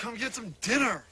come get some dinner.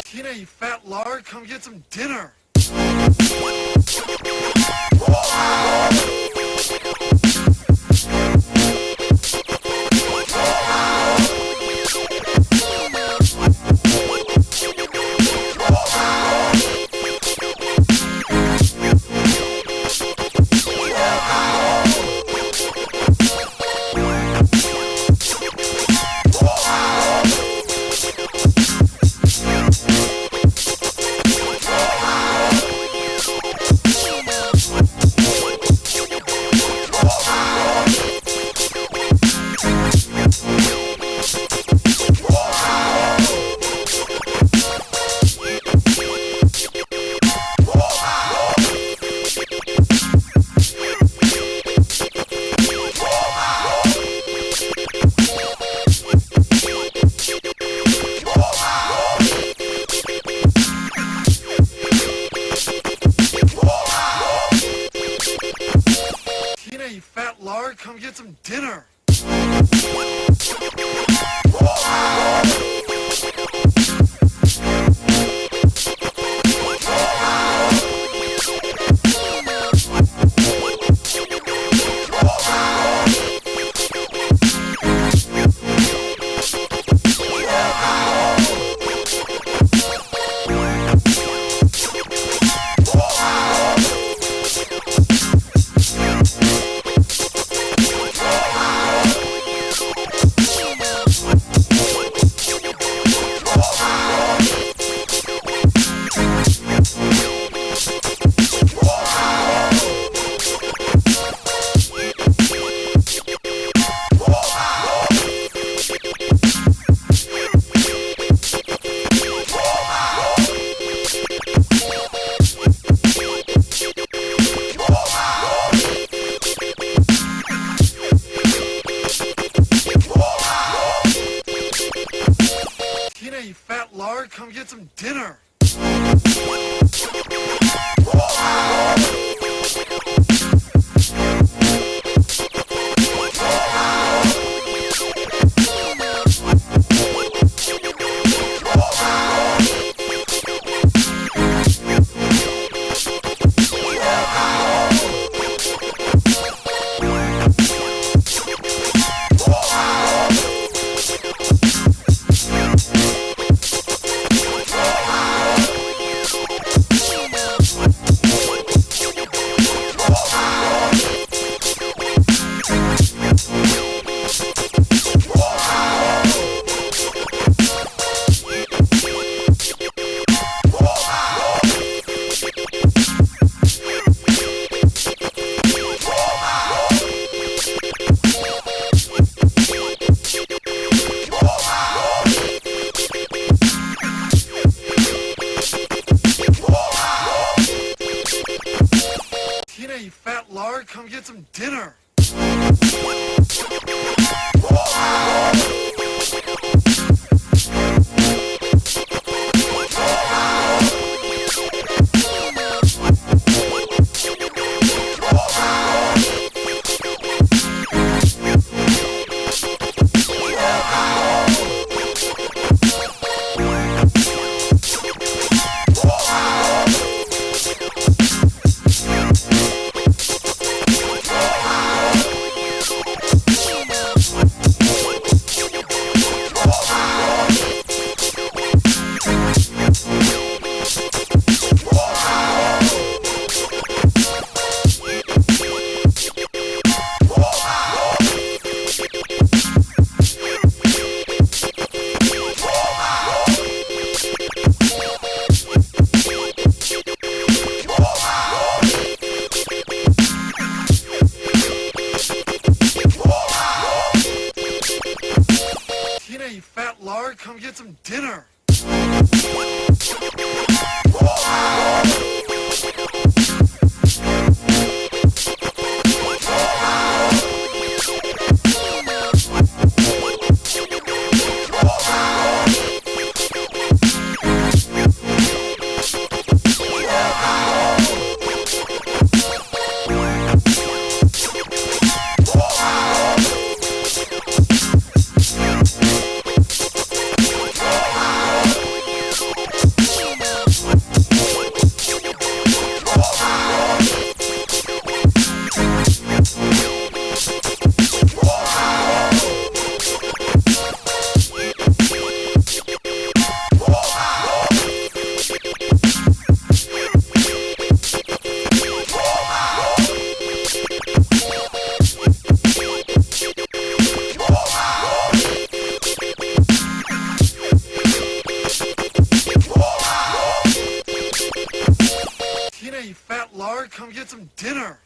Tina, you fat lard, come get some dinner. Tina, you fat lard, come get some dinner. Tina, you fat lard, come get some dinner. Tina, you fat lard, come get some dinner. What? get some dinner. Tina, you fat lard, come get some dinner.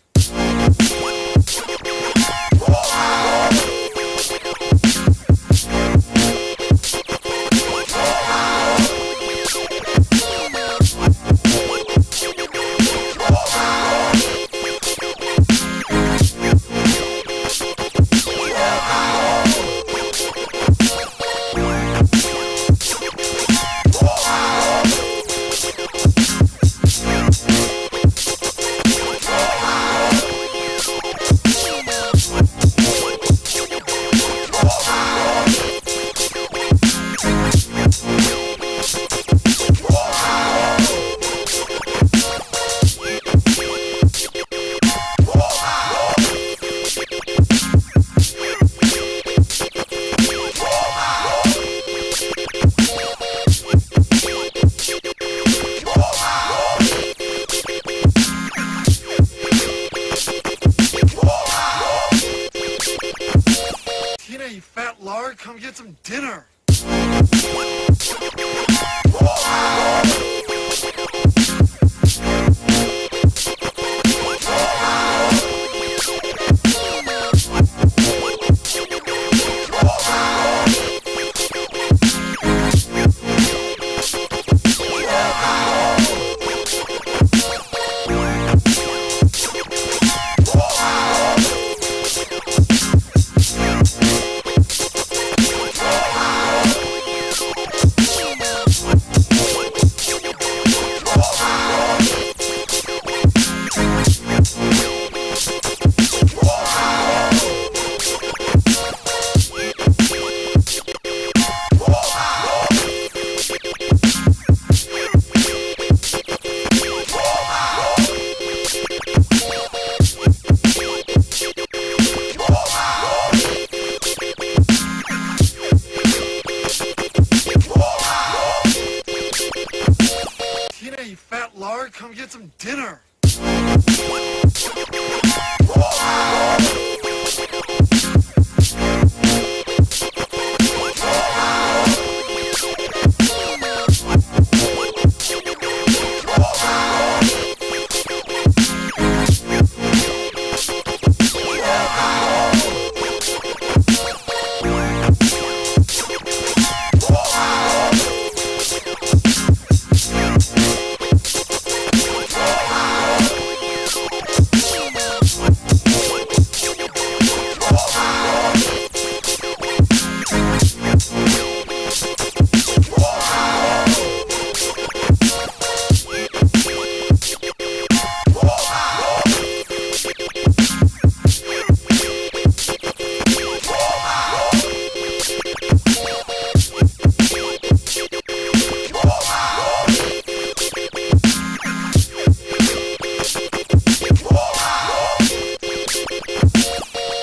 Tina, you fat lard, come get some dinner. Tina, you fat lard, come get some dinner.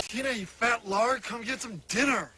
Tina, you fat lard, come get some dinner.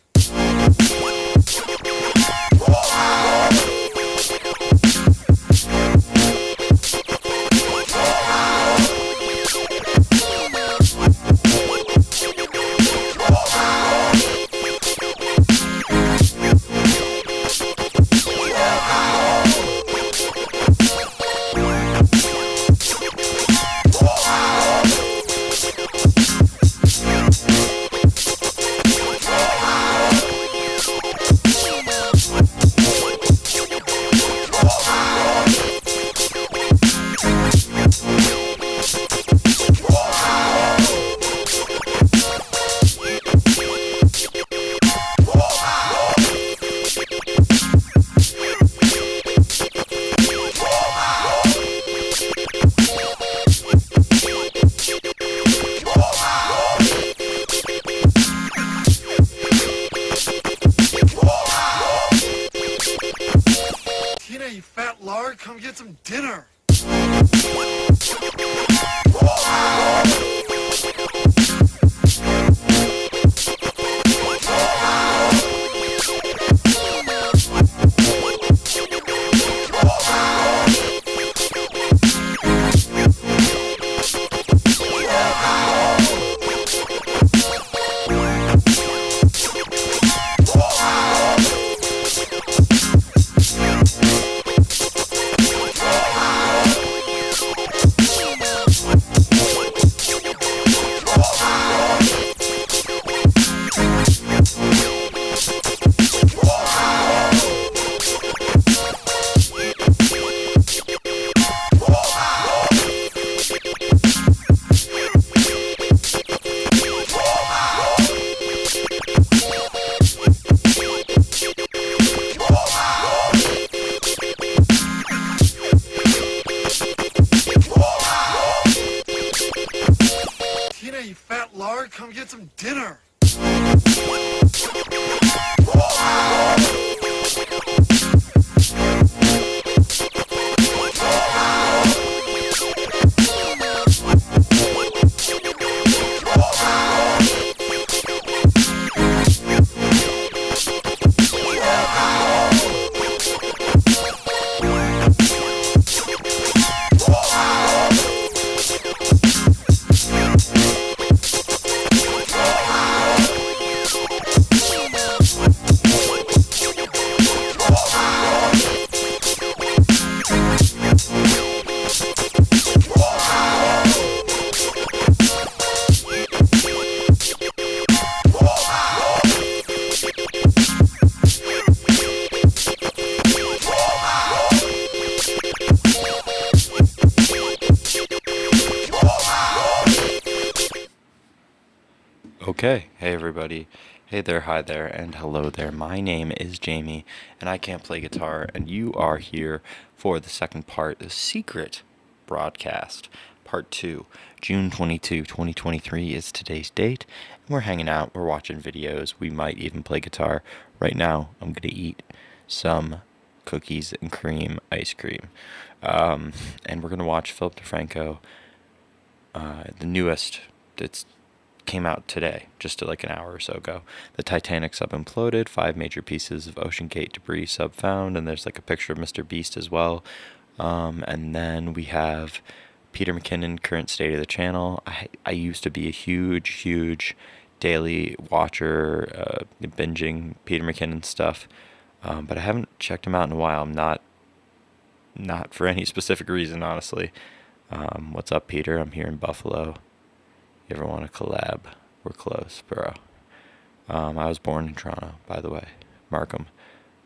dinner. Tina, you fat lard, come get some dinner. Okay, hey everybody, hey there, hi there, and hello there. My name is Jamie, and I can't play guitar, and you are here for the second part, the secret broadcast, part 2, June 22, 2023 is today's date, and we're hanging out, we're watching videos, we might even play guitar. Right now, I'm going to eat some cookies and cream ice cream, and we're going to watch Philip DeFranco, the newest, it's came out today, just like an hour or so ago. The Titanic sub imploded, 5 major pieces of OceanGate debris sub found, and there's like a picture of Mr. Beast as well. And then we have Peter McKinnon, current state of the channel. I used to be a huge daily watcher, binging Peter McKinnon stuff, but I haven't checked him out in a while. I'm not for any specific reason, honestly. What's up, Peter? I'm here in Buffalo. You ever want to collab? We're close, bro. I was born in Toronto, by the way. Markham.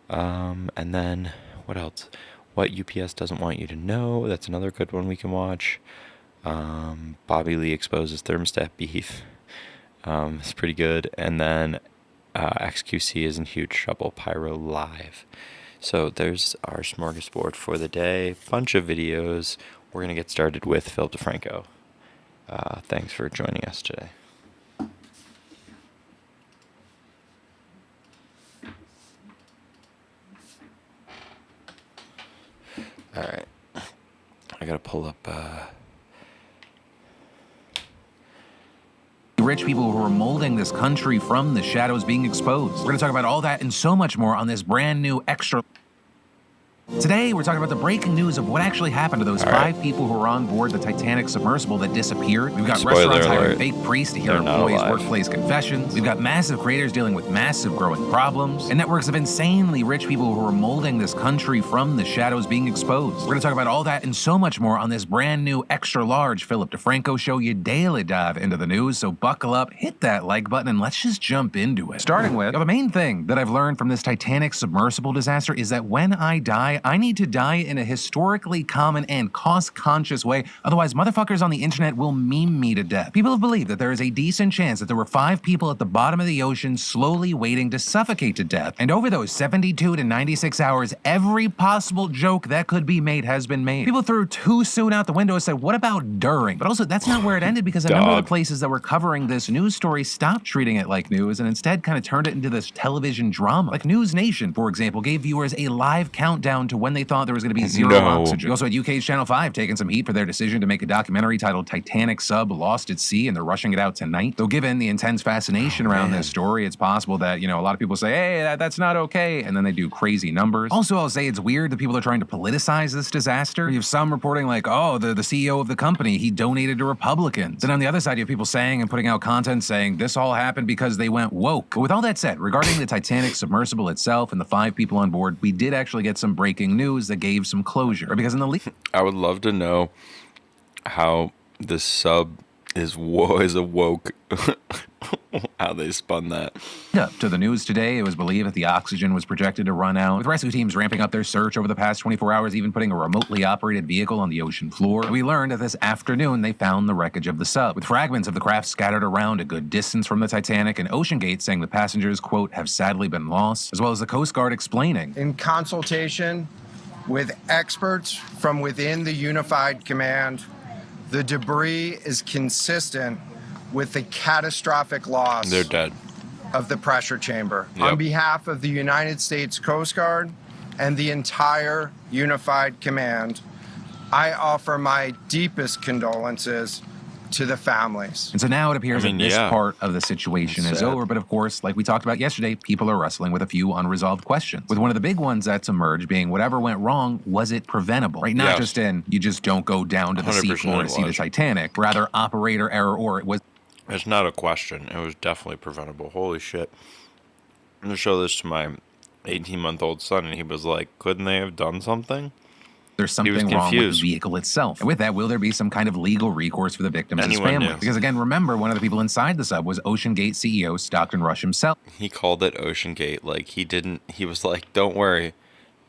And then, what else? What UPS doesn't want you to know. That's another good one we can watch. Bobby Lee exposes thermostat beef. It's pretty good. And then XQC is in huge trouble. Pyro Live. So there's our smorgasbord for the day. Bunch of videos. We're going to get started with Philip DeFranco. Thanks for joining us today. All right. I got to pull up... Rich people who are molding this country from the shadows being exposed. We're going to talk about all that and so much more on this brand new extra... Today, we're talking about the breaking news of what actually happened to those 5 people who were on board the Titanic submersible that disappeared. We've got Spoiler restaurants hiring alert. fake priests to hear They're not employees' alive. workplace confessions. We've got massive creators dealing with massive growing problems. And networks of insanely rich people who are molding this country from the shadows being exposed. We're going to talk about all that and so much more on this brand new extra-large Philip DeFranco show. You daily dive into the news, so buckle up, hit that like button, and let's just jump into it. Starting with, the main thing that I've learned from this Titanic submersible disaster is that when I die, I need to die in a historically common and cost-conscious way. Otherwise, motherfuckers on the internet will meme me to death. People have believed that there is a decent chance that there were 5 people at the bottom of the ocean slowly waiting to suffocate to death. And over those 72 to 96 hours, every possible joke that could be made has been made. People threw too soon out the window and said, what about during? But also, that's not where it ended, because a number of the places that were covering this news story stopped treating it like news and instead kind of turned it into this television drama. Like News Nation, for example, gave viewers a live countdown to when they thought there was going to be zero oxygen. We also had UK's Channel 5 taking some heat for their decision to make a documentary titled Titanic Sub Lost at Sea, and they're rushing it out tonight. Though given the intense fascination around this story, it's possible that, a lot of people say, hey, that's not okay, and then they do crazy numbers. Also, I'll say it's weird that people are trying to politicize this disaster. You have some reporting like, oh, the CEO of the company, he donated to Republicans. Then on the other side, you have people saying and putting out content saying this all happened because they went woke. But with all that said, regarding the Titanic submersible itself and the 5 people on board, we did actually get some breaking news that gave some closure. Because in the I would love to know how the sub is awoke. How they spun that. Up to the news today, it was believed that the oxygen was projected to run out, with rescue teams ramping up their search over the past 24 hours, even putting a remotely operated vehicle on the ocean floor. And we learned that this afternoon they found the wreckage of the sub, with fragments of the craft scattered around a good distance from the Titanic, and OceanGate saying the passengers, quote, have sadly been lost, as well as the Coast Guard explaining. In consultation with experts from within the Unified Command, the debris is consistent with the catastrophic loss They're dead. of the pressure chamber. Yep. On behalf of the United States Coast Guard and the entire Unified Command, I offer my deepest condolences to the families. And so now it appears that this part of the situation is over, but of course, like we talked about yesterday, people are wrestling with a few unresolved questions. With one of the big ones that's emerged being whatever went wrong, was it preventable? Right? Not just in, you just don't go down to the seafloor to see the Titanic, rather operator error, or it was... It's not a question. It was definitely preventable. Holy shit. I'm going to show this to my 18-month-old son, and he was like, couldn't they have done something? There's something wrong with the vehicle itself. And with that, will there be some kind of legal recourse for the victims and his family? Because again, remember, one of the people inside the sub was OceanGate CEO Stockton Rush himself. He called it OceanGate. Like, he was like, don't worry,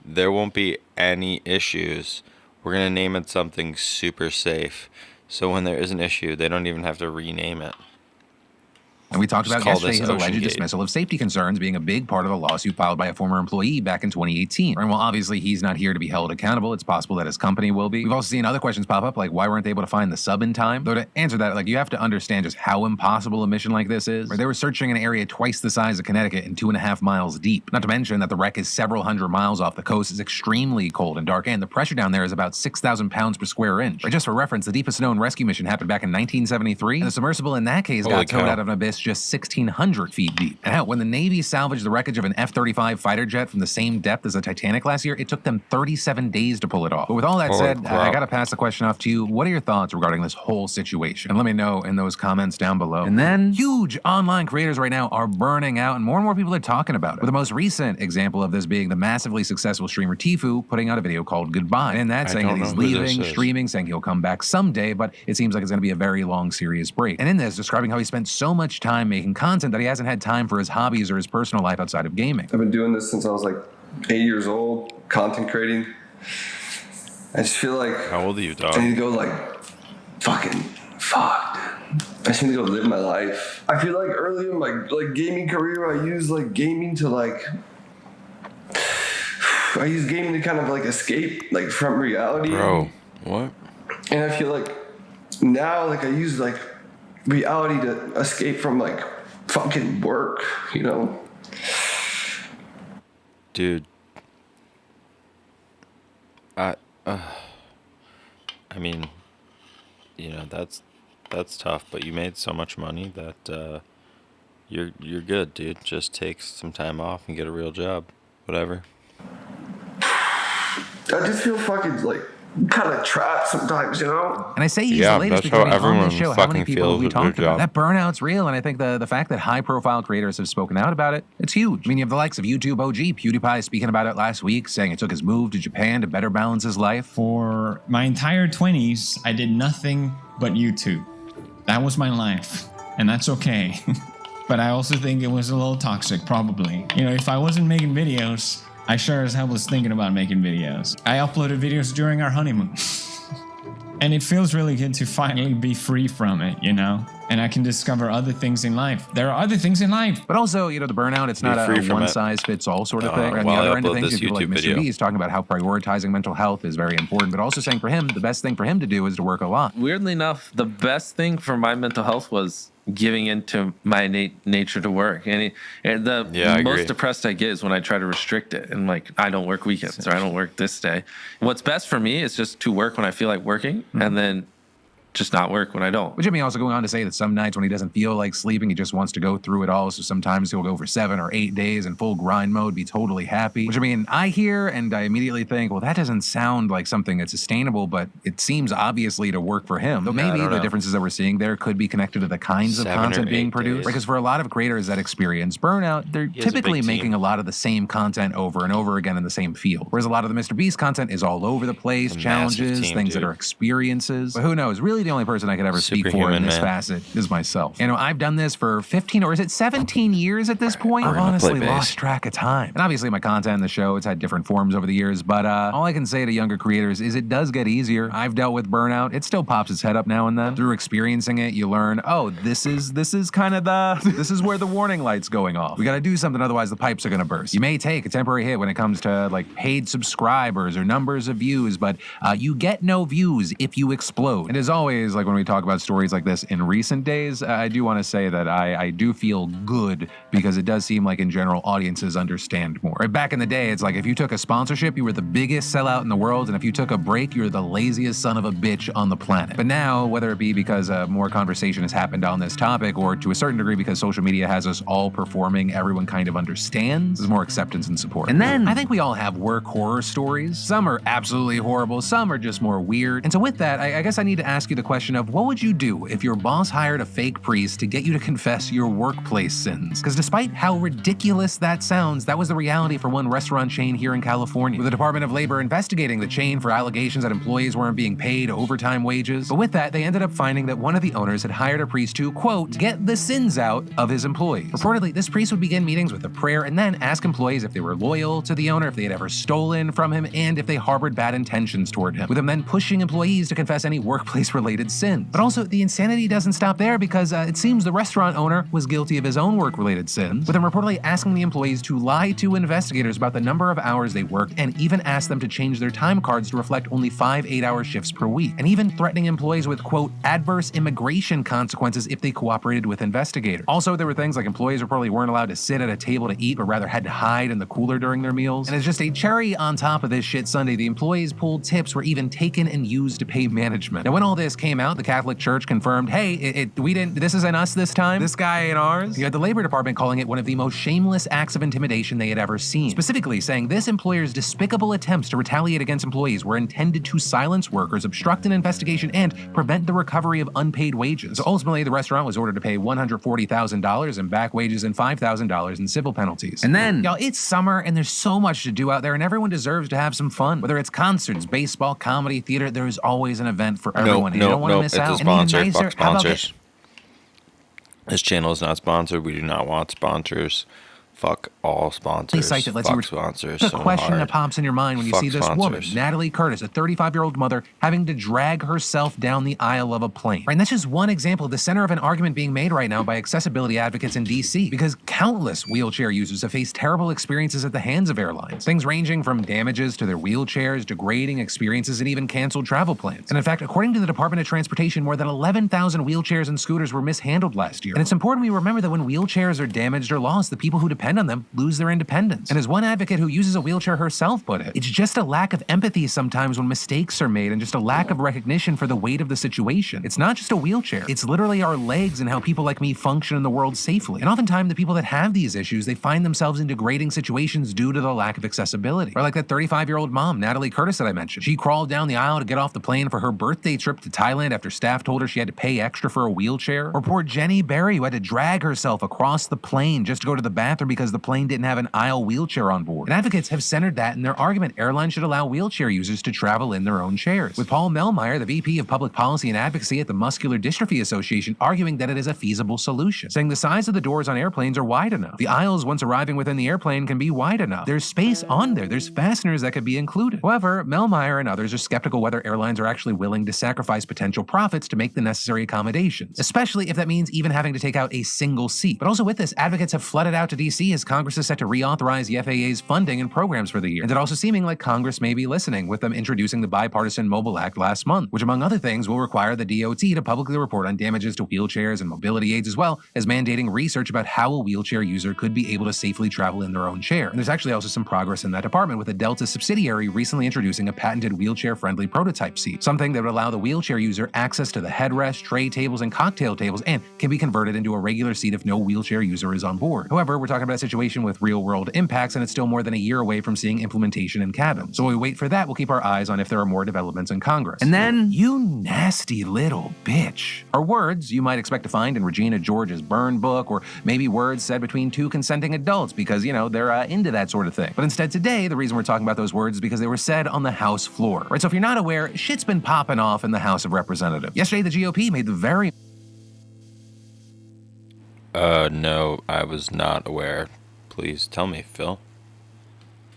there won't be any issues. We're going to name it something super safe. So when there is an issue, they don't even have to rename it. And we talked about yesterday his alleged dismissal of safety concerns being a big part of a lawsuit filed by a former employee back in 2018. And while obviously he's not here to be held accountable, it's possible that his company will be. We've also seen other questions pop up, like why weren't they able to find the sub in time? Though to answer that, like you have to understand just how impossible a mission like this is. Right? They were searching an area twice the size of Connecticut and 2.5 miles deep. Not to mention that the wreck is several hundred miles off the coast, is extremely cold and dark, and the pressure down there is about 6,000 pounds per square inch. Right? Just for reference, the deepest known rescue mission happened back in 1973, and the submersible in that case got towed out of an abyss just 1,600 feet deep. And hell, when the Navy salvaged the wreckage of an F-35 fighter jet from the same depth as the Titanic last year, it took them 37 days to pull it off. But with all that said, I gotta pass the question off to you. What are your thoughts regarding this whole situation? And let me know in those comments down below. And then, huge online creators right now are burning out, and more people are talking about it. With the most recent example of this being the massively successful streamer Tfue putting out a video called Goodbye. And that's saying that he's leaving, streaming, saying he'll come back someday, but it seems like it's gonna be a very long, serious break. And in this, describing how he spent so much time making content that he hasn't had time for his hobbies or his personal life outside of gaming. I've been doing this since I was like 8 years old, content creating. I just feel like... How old are you, dog? I need to go like, fuck. I just need to go live my life. I feel like early in my gaming career, I used like gaming to I use gaming to kind of like escape like from reality. Bro, what? And I feel like now like I use like reality to escape from like fucking work, you know? Dude. I mean, that's tough, but you made so much money that you're good, dude. Just take some time off and get a real job. Whatever. I just feel fucking like kind of trapped sometimes, you know? And I say he's the latest because on this show, how many people have we talked about? That burnout's real, and I think the fact that high-profile creators have spoken out about it, it's huge. I mean, you have the likes of YouTube OG, PewDiePie speaking about it last week, saying it took his move to Japan to better balance his life. For my entire 20s, I did nothing but YouTube. That was my life, and that's okay. But I also think it was a little toxic, probably. You know, if I wasn't making videos, I sure as hell was thinking about making videos. I uploaded videos during our honeymoon. And it feels really good to finally be free from it, you know? And I can discover other things in life. There are other things in life. But also, the burnout, it's not a one-size-fits-all sort of thing. And the other end of things, people like Mr. V is talking about how prioritizing mental health is very important, but also saying for him, the best thing for him to do is to work a lot. Weirdly enough, the best thing for my mental health was giving into my nature to work. And the I most agree. depressed I get is when I try to restrict it and like I don't work weekends or I don't work this day. What's best for me is just to work when I feel like working and then just not work when I don't. But Jimmy also going on to say that some nights when he doesn't feel like sleeping, he just wants to go through it all. So sometimes he'll go for 7 or 8 days in full grind mode, be totally happy. Which I mean, I hear and I immediately think, well, that doesn't sound like something that's sustainable, but it seems obviously to work for him. Though maybe the differences that we're seeing there could be connected to the kinds of 7 content or being 8 produced. days. Because for a lot of creators that experience burnout, they're has a typically big making team. a lot of the same content over and over again in the same field. Whereas a lot of the Mr. Beast content is all over the place, A massive challenges, team, things that dude. are experiences. But who knows? Really the only person I could ever speak for in Superhuman, this man. facet is myself. You know, I've done this for 15 or is it 17 years at this point? I've gonna play honestly bass. lost track of time. And obviously my content in the show, it's had different forms over the years, but all I can say to younger creators is it does get easier. I've dealt with burnout. It still pops its head up now and then. Through experiencing it, you learn, oh, this is kind of this is where the warning light's going off. We got to do something, otherwise the pipes are going to burst. You may take a temporary hit when it comes to like paid subscribers or numbers of views, but you get no views if you explode. And as always, like when we talk about stories like this in recent days, I do want to say that I do feel good because it does seem like in general audiences understand more. Right, back in the day, it's like if you took a sponsorship, you were the biggest sellout in the world, and if you took a break, you're the laziest son of a bitch on the planet. But now, whether it be because more conversation has happened on this topic, or to a certain degree because social media has us all performing, everyone kind of understands, there's more acceptance and support. And then I think we all have work horror stories. Some are absolutely horrible, some are just more weird. And so with that, I guess I need to ask you the question of what would you do if your boss hired a fake priest to get you to confess your workplace sins? Because despite how ridiculous that sounds, that was the reality for one restaurant chain here in California, with the Department of Labor investigating the chain for allegations that employees weren't being paid overtime wages. But with that, they ended up finding that one of the owners had hired a priest to, quote, get the sins out of his employees. Reportedly, this priest would begin meetings with a prayer and then ask employees if they were loyal to the owner, if they had ever stolen from him, and if they harbored bad intentions toward him, with him then pushing employees to confess any workplace-related sins. But also, the insanity doesn't stop there because it seems the restaurant owner was guilty of his own work-related sins, with him reportedly asking the employees to lie to investigators about the number of hours they worked and even ask them to change their time cards to reflect only 5 8-hour shifts per week, and even threatening employees with, quote, adverse immigration consequences if they cooperated with investigators. Also, there were things like employees reportedly weren't allowed to sit at a table to eat, but rather had to hide in the cooler during their meals. And as just a cherry on top of this shit Sunday, the employees pulled tips were even taken and used to pay management. Now, when all this came out, the Catholic Church confirmed, hey, this isn't us this time. This guy ain't ours. You had the Labor Department calling it one of the most shameless acts of intimidation they had ever seen, specifically saying this employer's despicable attempts to retaliate against employees were intended to silence workers, obstruct an investigation, and prevent the recovery of unpaid wages. So ultimately, the restaurant was ordered to pay $140,000 in back wages and $5,000 in civil penalties. And then, y'all, it's summer and there's so much to do out there, and everyone deserves to have some fun. Whether it's concerts, baseball, comedy, theater, there is always an event for everyone. And you don't want to miss it's out. a And even sponsor. nicer, Fuck how about sponsors. This channel is not sponsored. We do not want sponsors. Fuck all sponsors. site that lets Fuck you sponsors. the so question hard. that pops in your mind when you Fuck see this woman, sponsors. Natalie Curtis, a 35-year-old mother, having to drag herself down the aisle of a plane. Right, and that's just one example of the center of an argument being made right now by accessibility advocates in DC, because countless wheelchair users have faced terrible experiences at the hands of airlines. Things ranging from damages to their wheelchairs, degrading experiences, and even canceled travel plans. And in fact, according to the Department of Transportation, more than 11,000 wheelchairs and scooters were mishandled last year. And it's important we remember that when wheelchairs are damaged or lost, the people who depend on them lose their independence. And as one advocate who uses a wheelchair herself put it, it's just a lack of empathy sometimes when mistakes are made and just a lack of recognition for the weight of the situation. It's not just a wheelchair. It's literally our legs and how people like me function in the world safely. And oftentimes the people that have these issues, they find themselves in degrading situations due to the lack of accessibility. Or like that 35-year-old mom, Natalie Curtis, that I mentioned. She crawled down the aisle to get off the plane for her birthday trip to Thailand after staff told her she had to pay extra for a wheelchair. Or poor Jenny Berry, who had to drag herself across the plane just to go to the bathroom because the plane didn't have an aisle wheelchair on board. And advocates have centered that in their argument. Airlines should allow wheelchair users to travel in their own chairs. With Paul Melmeyer, the VP of Public Policy and Advocacy at the Muscular Dystrophy Association, arguing that it is a feasible solution, saying the size of the doors on airplanes are wide enough. The aisles, once arriving within the airplane, can be wide enough. There's space on there. There's fasteners that could be included. However, Melmeyer and others are skeptical whether airlines are actually willing to sacrifice potential profits to make the necessary accommodations, especially if that means even having to take out a single seat. But also with this, advocates have flooded out to DC see as Congress is set to reauthorize the FAA's funding and programs for the year. And it also seeming like Congress may be listening, with them introducing the Bipartisan Mobile Act last month, which among other things will require the DOT to publicly report on damages to wheelchairs and mobility aids, as well as mandating research about how a wheelchair user could be able to safely travel in their own chair. And there's actually also some progress in that department, with a Delta subsidiary recently introducing a patented wheelchair-friendly prototype seat, something that would allow the wheelchair user access to the headrest, tray tables, and cocktail tables, and can be converted into a regular seat if no wheelchair user is on board. However, we're talking about a situation with real-world impacts, and it's still more than a year away from seeing implementation in cabins. So while we wait for that, we'll keep our eyes on if there are more developments in Congress. And then, you nasty little bitch, are words you might expect to find in Regina George's burn book, or maybe words said between two consenting adults because, they're into that sort of thing. But instead today, the reason we're talking about those words is because they were said on the House floor. Right, so if you're not aware, shit's been popping off in the House of Representatives. Yesterday, the GOP made the very... No, I was not aware. Please tell me, Phil.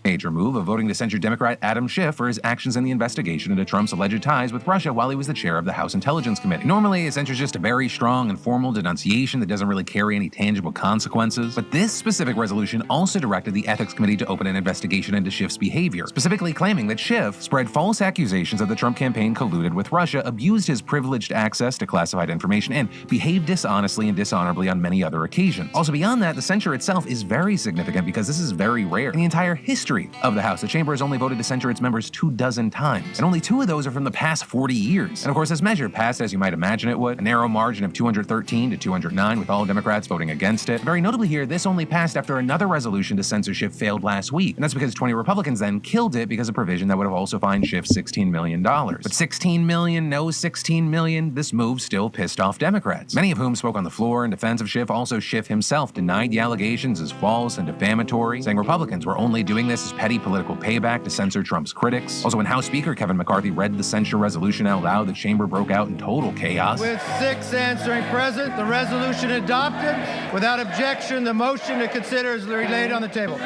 major move of voting to censure Democrat Adam Schiff for his actions in the investigation into Trump's alleged ties with Russia while he was the chair of the House Intelligence Committee. Normally, a censure is just a very strong and formal denunciation that doesn't really carry any tangible consequences, but this specific resolution also directed the Ethics Committee to open an investigation into Schiff's behavior, specifically claiming that Schiff spread false accusations that the Trump campaign colluded with Russia, abused his privileged access to classified information, and behaved dishonestly and dishonorably on many other occasions. Also, beyond that, the censure itself is very significant because this is very rare. In the entire history of the House, the chamber has only voted to censure its members 24 times, and only 2 of those are from the past 40 years. And of course, this measure passed as you might imagine it would, a narrow margin of 213 to 209, with all Democrats voting against it. Very notably here, this only passed after another resolution to censorship failed last week, and that's because 20 Republicans then killed it because of provision that would have also fined Schiff $16 million. But 16 million, no 16 million, this move still pissed off Democrats, many of whom spoke on the floor in defense of Schiff. Also, Schiff himself denied the allegations as false and defamatory, saying Republicans were only doing this as petty political payback to censor Trump's critics. Also, when House Speaker Kevin McCarthy read the censure resolution out loud, the chamber broke out in total chaos. With 6 answering present, the resolution adopted. Without objection, the motion to consider is laid on the table.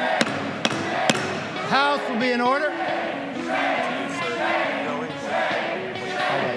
House will be in order.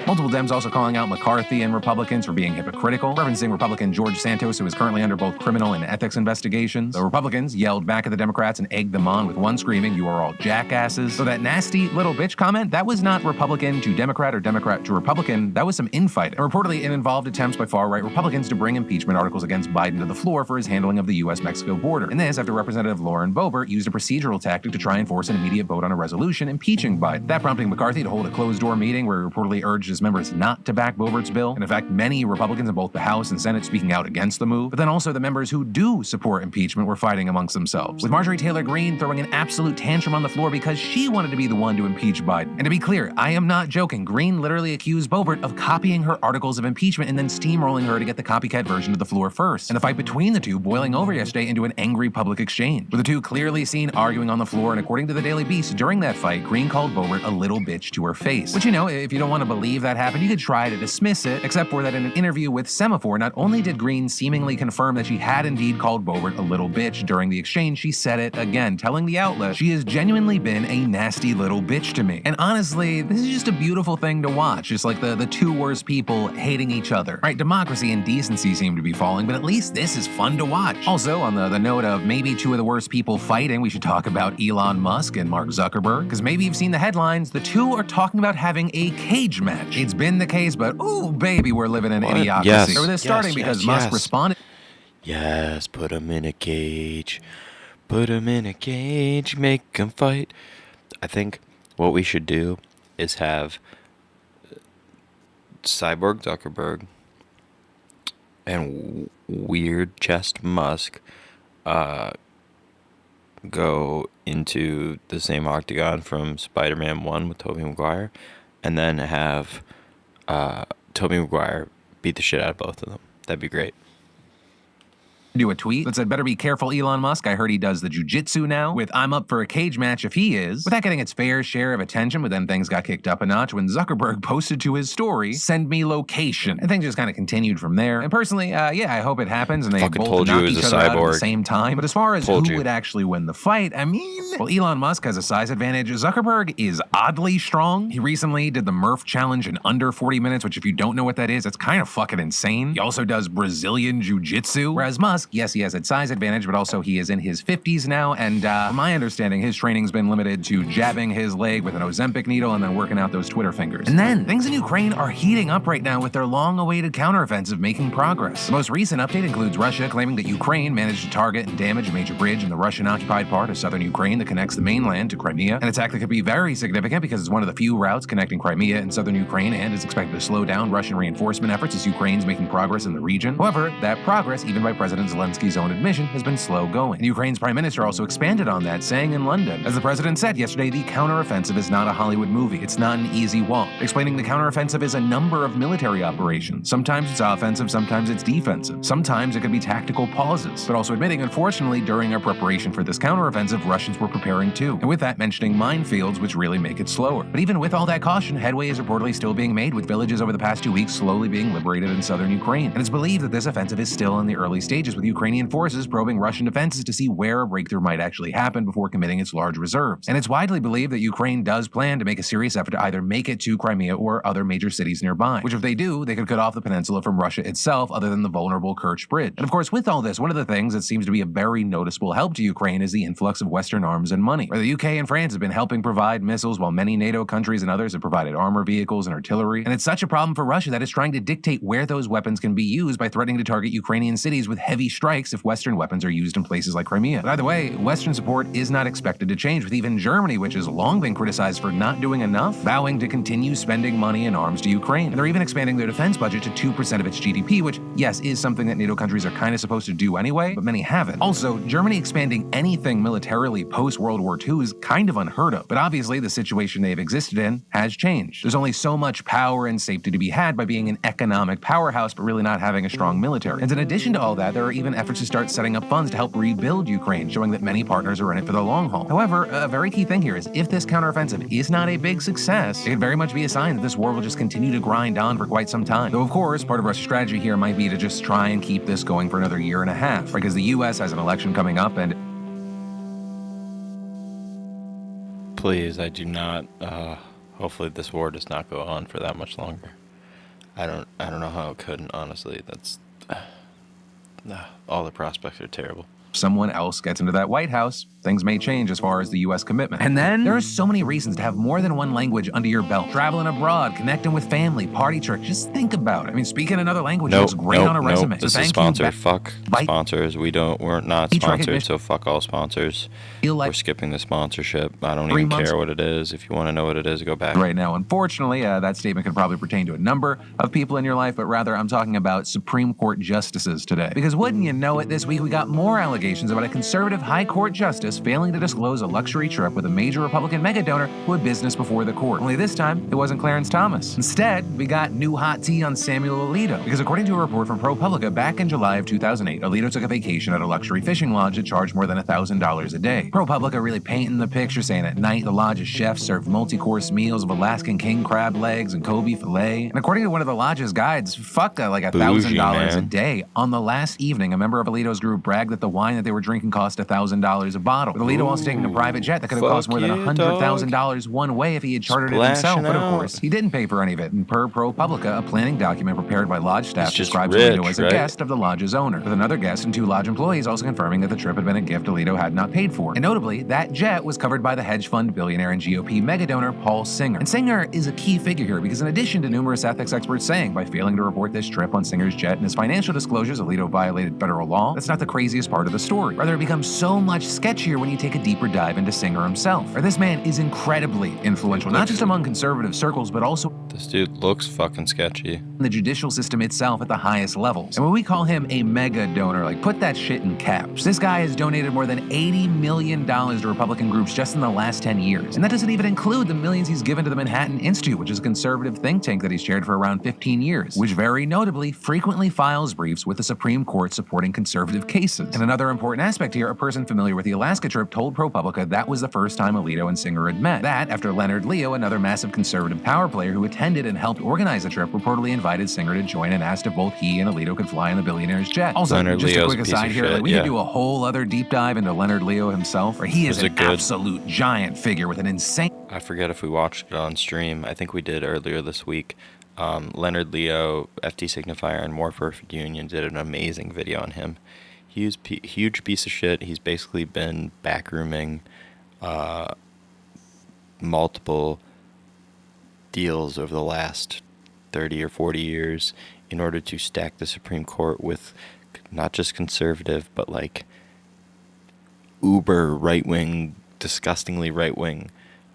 Multiple Dems also calling out McCarthy and Republicans for being hypocritical, referencing Republican George Santos, who is currently under both criminal and ethics investigations. The Republicans yelled back at the Democrats and egged them on, with one screaming, "You are all jackasses." So that nasty little bitch comment, that was not Republican to Democrat or Democrat to Republican, that was some infighting. And reportedly, it involved attempts by far-right Republicans to bring impeachment articles against Biden to the floor for his handling of the U.S.-Mexico border. And this after Representative Lauren Boebert used a procedural tactic to try and force an immediate vote on a resolution impeaching Biden. That prompting McCarthy to hold a closed-door meeting where he reportedly urged his members not to back Boebert's bill, and in fact, many Republicans in both the House and Senate speaking out against the move. But then also the members who do support impeachment were fighting amongst themselves, with Marjorie Taylor Greene throwing an absolute tantrum on the floor because she wanted to be the one to impeach Biden. And to be clear, I am not joking. Greene literally accused Boebert of copying her articles of impeachment and then steamrolling her to get the copycat version to the floor first. And the fight between the two boiling over yesterday into an angry public exchange, with the two clearly seen arguing on the floor. And according to the Daily Beast, during that fight, Greene called Boebert a little bitch to her face. Which, if you don't want to believe that happened, you could try to dismiss it, except for that in an interview with Semaphore, not only did Greene seemingly confirm that she had indeed called Boebert a little bitch during the exchange, she said it again, telling the outlet she has genuinely been a nasty little bitch to me. And honestly, this is just a beautiful thing to watch, just like the two worst people hating each other. Right, democracy and decency seem to be falling, but at least this is fun to watch. Also, on the note of maybe two of the worst people fighting, we should talk about Elon Musk and Mark Zuckerberg, because maybe you've seen the headlines, the two are talking about having a cage match. It's been the case, but ooh, baby, we're living in idiocracy. Yes. Or this starting because Musk responded. Yes, put him in a cage. Put him in a cage, make him fight. I think what we should do is have Cyborg Zuckerberg and Weird Chest Musk go into the same octagon from Spider-Man 1 with Tobey Maguire, and then have Tobey Maguire beat the shit out of both of them. That'd be great. Do a tweet that said, "Better be careful, Elon Musk. I heard he does the jujitsu now," with "I'm up for a cage match if he is," without getting its fair share of attention. But then things got kicked up a notch when Zuckerberg posted to his story, "Send me location," and things just kind of continued from there. And personally, I hope it happens and they Fucking both told you knock it was each a other out at cyborg. the same time. But as far as Told who you. would actually win the fight, well, Elon Musk has a size advantage. Zuckerberg is oddly strong. He recently did the Murph challenge in under 40 minutes, which if you don't know what that is, that's kind of fucking insane. He also does Brazilian jiu-jitsu, whereas Musk, ask, yes, he has a size advantage, but also he is in his 50s now, and from my understanding, his training's been limited to jabbing his leg with an Ozempic needle and then working out those Twitter fingers. And then, things in Ukraine are heating up right now with their long-awaited counteroffensive making progress. The most recent update includes Russia claiming that Ukraine managed to target and damage a major bridge in the Russian-occupied part of southern Ukraine that connects the mainland to Crimea, an attack that could be very significant because it's one of the few routes connecting Crimea and southern Ukraine and is expected to slow down Russian reinforcement efforts as Ukraine's making progress in the region. However, that progress, even by President Zelensky's own admission, has been slow going. And Ukraine's prime minister also expanded on that, saying in London, as the president said yesterday, the counteroffensive is not a Hollywood movie. It's not an easy walk. Explaining the counteroffensive is a number of military operations. Sometimes it's offensive, sometimes it's defensive. Sometimes it could be tactical pauses. But also admitting, unfortunately, during our preparation for this counteroffensive, Russians were preparing too. And with that, mentioning minefields, which really make it slower. But even with all that caution, headway is reportedly still being made, with villages over the past 2 weeks slowly being liberated in southern Ukraine. And it's believed that this offensive is still in the early stages, with Ukrainian forces probing Russian defenses to see where a breakthrough might actually happen before committing its large reserves. And it's widely believed that Ukraine does plan to make a serious effort to either make it to Crimea or other major cities nearby, which if they do, they could cut off the peninsula from Russia itself other than the vulnerable Kerch Bridge. And of course, with all this, one of the things that seems to be a very noticeable help to Ukraine is the influx of Western arms and money, where the UK and France have been helping provide missiles while many NATO countries and others have provided armor vehicles and artillery. And it's such a problem for Russia that it's trying to dictate where those weapons can be used by threatening to target Ukrainian cities with heavy strikes if Western weapons are used in places like Crimea. But either way, Western support is not expected to change, with even Germany, which has long been criticized for not doing enough, vowing to continue spending money and arms to Ukraine. And they're even expanding their defense budget to 2% of its GDP, which, yes, is something that NATO countries are kind of supposed to do anyway, but many haven't. Also, Germany expanding anything militarily post-World War II is kind of unheard of, but obviously the situation they've existed in has changed. There's only so much power and safety to be had by being an economic powerhouse, but really not having a strong military. And in addition to all that, there are even efforts to start setting up funds to help rebuild Ukraine, showing that many partners are in it for the long haul. However, a very key thing here is if this counteroffensive is not a big success, it could very much be a sign that this war will just continue to grind on for quite some time. Though, of course, part of Russia's strategy here might be to just try and keep this going for another year and a half, because the U.S. has an election coming up and... Please, I do not, hopefully this war does not go on for that much longer. I don't know how it could, and honestly, that's, all the prospects are terrible. someone else gets into that White House, things may change as far as the U.S. commitment. And then there are so many reasons to have more than one language under your belt. Traveling abroad, connecting with family, party trick. Just think about it. I mean, speaking another language looks great on a resume. This is sponsor. Fuck sponsors. We're not sponsored, so fuck all sponsors. We're skipping the sponsorship. I don't even care what it is. If you want to know what it is, go back. Right now, unfortunately, that statement could probably pertain to a number of people in your life, but rather I'm talking about Supreme Court justices today. Because wouldn't you know it, this week we got more allegations about a conservative high court justice failing to disclose a luxury trip with a major Republican mega donor who had business before the court. Only this time, it wasn't Clarence Thomas. Instead, we got new hot tea on Samuel Alito. Because according to a report from ProPublica, back in July of 2008, Alito took a vacation at a luxury fishing lodge that charged more than $1,000 a day. ProPublica really painting the picture, saying at night the lodge's chefs served multi-course meals of Alaskan king crab legs and Kobe filet. And according to one of the lodge's guides, like $1,000 a day. On the last evening, a member of Alito's group bragged that the wine that they were drinking cost $1,000 a bottle. With Alito also taking a private jet that could have cost more than $100,000 one way if he had chartered it himself. But of course, he didn't pay for any of it. And per ProPublica, a planning document prepared by lodge staff describes Alito as a guest of the lodge's owner, with another guest and 2 lodge employees also confirming that the trip had been a gift Alito had not paid for. And notably, that jet was covered by the hedge fund billionaire and GOP megadonor Paul Singer. And Singer is a key figure here because in addition to numerous ethics experts saying by failing to report this trip on Singer's jet and his financial disclosures, Alito violated federal law, that's not the craziest part of the story. Rather, it becomes so much sketchier when you take a deeper dive into Singer himself. Or this man is incredibly influential, not just among conservative circles, but also this dude looks fucking sketchy. In the judicial system itself at the highest levels. And when we call him a mega donor, put that shit in caps. This guy has donated more than $80 million to Republican groups just in the last 10 years. And that doesn't even include the millions he's given to the Manhattan Institute, which is a conservative think tank that he's chaired for around 15 years, which very notably frequently files briefs with the Supreme Court supporting conservative cases. And another important aspect here, a person familiar with the Alaska trip told ProPublica that was the first time Alito and Singer had met. That after Leonard Leo, another massive conservative power player who attended and helped organize the trip, reportedly invited Singer to join and asked if both he and Alito could fly in the billionaire's jet. Also, Leonard just Leo's a quick aside here, we could do a whole other deep dive into Leonard Leo himself, where he is an absolute giant figure with an insane... I forget if we watched it on stream. I think we did earlier this week. Leonard Leo, FT Signifier, and More Perfect Union did an amazing video on him. huge piece of shit. He's basically been backrooming multiple deals over the last 30 or 40 years in order to stack the Supreme Court with not just conservative, but like uber right-wing, disgustingly right-wing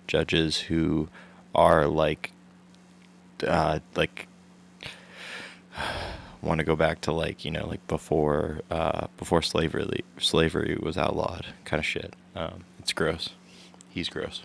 judges who are like want to go back to like, like before slavery was outlawed kind of shit. It's gross. He's gross.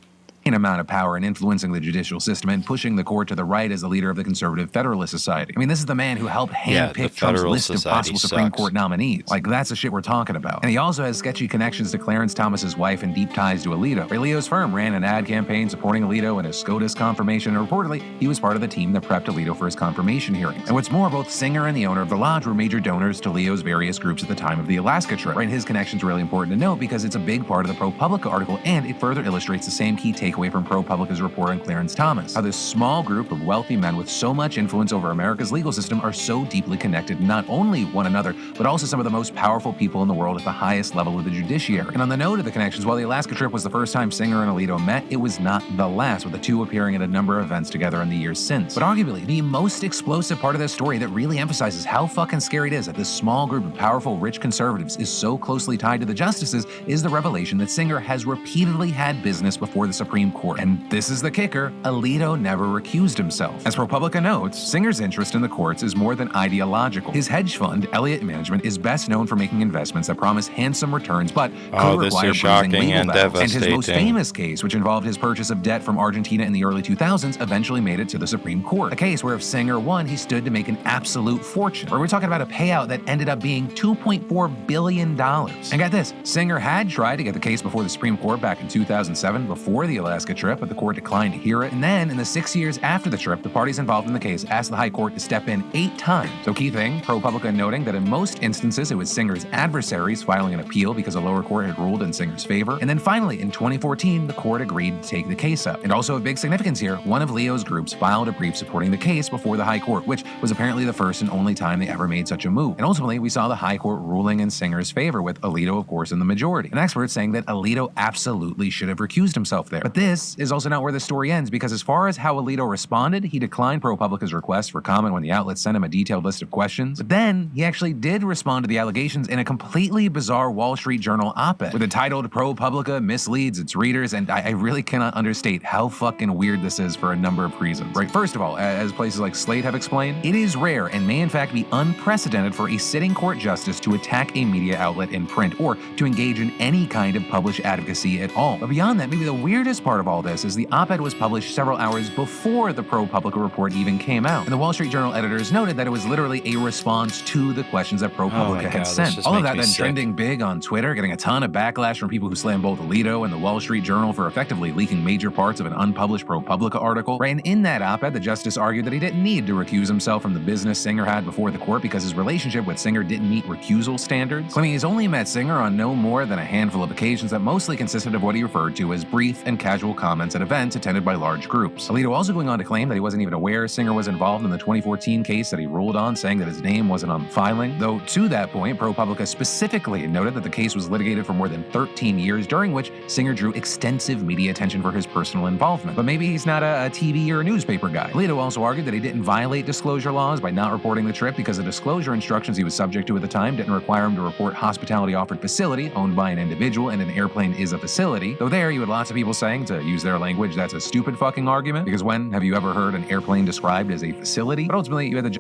Amount of power in influencing the judicial system and pushing the court to the right as the leader of the Conservative Federalist Society. I mean, this is the man who helped handpick Trump's list of possible Supreme Court nominees. Like, that's the shit we're talking about. And he also has sketchy connections to Clarence Thomas's wife and deep ties to Alito. Alito's firm ran an ad campaign supporting Alito in his SCOTUS confirmation, and reportedly, he was part of the team that prepped Alito for his confirmation hearings. And what's more, both Singer and the owner of the lodge were major donors to Leo's various groups at the time of the Alaska trip. Right, his connection's really important to note because it's a big part of the ProPublica article, and it further illustrates the same key takeaway from ProPublica's report on Clarence Thomas, how this small group of wealthy men with so much influence over America's legal system are so deeply connected, not only one another, but also some of the most powerful people in the world at the highest level of the judiciary. And on the note of the connections, while the Alaska trip was the first time Singer and Alito met, it was not the last, with the two appearing at a number of events together in the years since. But arguably, the most explosive part of this story that really emphasizes how fucking scary it is that this small group of powerful, rich conservatives is so closely tied to the justices is the revelation that Singer has repeatedly had business before the Supreme Court. And this is the kicker: Alito never recused himself. As ProPublica notes, Singer's interest in the courts is more than ideological. His hedge fund, Elliott Management, is best known for making investments that promise handsome returns, but could require bruising legal battles. And his most famous case, which involved his purchase of debt from Argentina in the early 2000s, eventually made it to the Supreme Court. A case where if Singer won, he stood to make an absolute fortune. Where we're talking about a payout that ended up being $2.4 billion. And get this, Singer had tried to get the case before the Supreme Court back in 2007 before the Alaska trip, but the court declined to hear it. And then, in the 6 years after the trip, the parties involved in the case asked the High Court to step in 8 times. So key thing, ProPublica noting that in most instances it was Singer's adversaries filing an appeal because a lower court had ruled in Singer's favor. And then finally, in 2014, the court agreed to take the case up. And also of big significance here, one of Leo's groups filed a brief supporting the case before the High Court, which was apparently the first and only time they ever made such a move. And ultimately, we saw the High Court ruling in Singer's favor, with Alito, of course, in the majority. And experts saying that Alito absolutely should have recused himself there. But this is also not where the story ends, because as far as how Alito responded, he declined ProPublica's request for comment when the outlet sent him a detailed list of questions. But then, he actually did respond to the allegations in a completely bizarre Wall Street Journal op-ed, with it titled "ProPublica Misleads Its Readers," and I really cannot understate how fucking weird this is for a number of reasons. Right, first of all, as places like Slate have explained, it is rare and may in fact be unprecedented for a sitting court justice to attack a media outlet in print, or to engage in any kind of published advocacy at all. But beyond that, maybe the weirdest part of all this is the op-ed was published several hours before the ProPublica report even came out. And the Wall Street Journal editors noted that it was literally a response to the questions that ProPublica had sent. All of that then trending big on Twitter, getting a ton of backlash from people who slam both Alito and the Wall Street Journal for effectively leaking major parts of an unpublished ProPublica article. Right, and in that op-ed, the justice argued that he didn't need to recuse himself from the business Singer had before the court because his relationship with Singer didn't meet recusal standards, claiming he's only met Singer on no more than a handful of occasions that mostly consisted of what he referred to as brief and casual comments at events attended by large groups. Alito also going on to claim that he wasn't even aware Singer was involved in the 2014 case that he ruled on, saying that his name wasn't on the filing. Though to that point, ProPublica specifically noted that the case was litigated for more than 13 years, during which Singer drew extensive media attention for his personal involvement. But maybe he's not a TV or a newspaper guy. Alito also argued that he didn't violate disclosure laws by not reporting the trip because the disclosure instructions he was subject to at the time didn't require him to report hospitality offered facility owned by an individual, and an airplane is a facility. Though there, you had lots of people saying, to use their language, that's a stupid fucking argument, because when have you ever heard an airplane described as a facility? But ultimately, you had the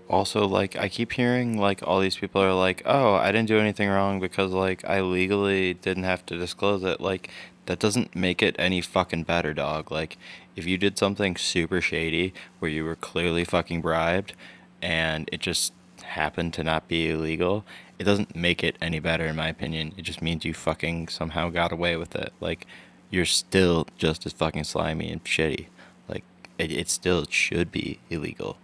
Also, like, I keep hearing, like, all these people are like, oh, I didn't do anything wrong because, like, I legally didn't have to disclose it. Like, that doesn't make it any fucking better, dog. Like, if you did something super shady where you were clearly fucking bribed and it just happened to not be illegal, it doesn't make it any better, in my opinion. It just means you fucking somehow got away with it. Like, you're still just as fucking slimy and shitty. Like, it still should be illegal.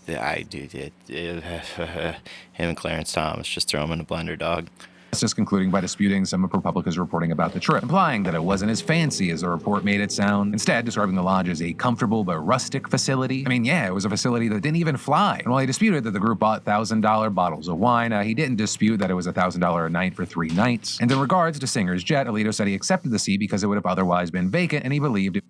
I do it. Him and Clarence Thomas, just throw him in a blender, dog. just concluding by disputing some of ProPublica's reporting about the trip, implying that it wasn't as fancy as the report made it sound, instead describing the lodge as a comfortable but rustic facility. I mean, yeah, it was a facility that didn't even fly. And while he disputed that the group bought $1,000 bottles of wine, he didn't dispute that it was $1,000 a night for 3 nights. And in regards to Singer's jet, Alito said he accepted the seat because it would have otherwise been vacant, and he believed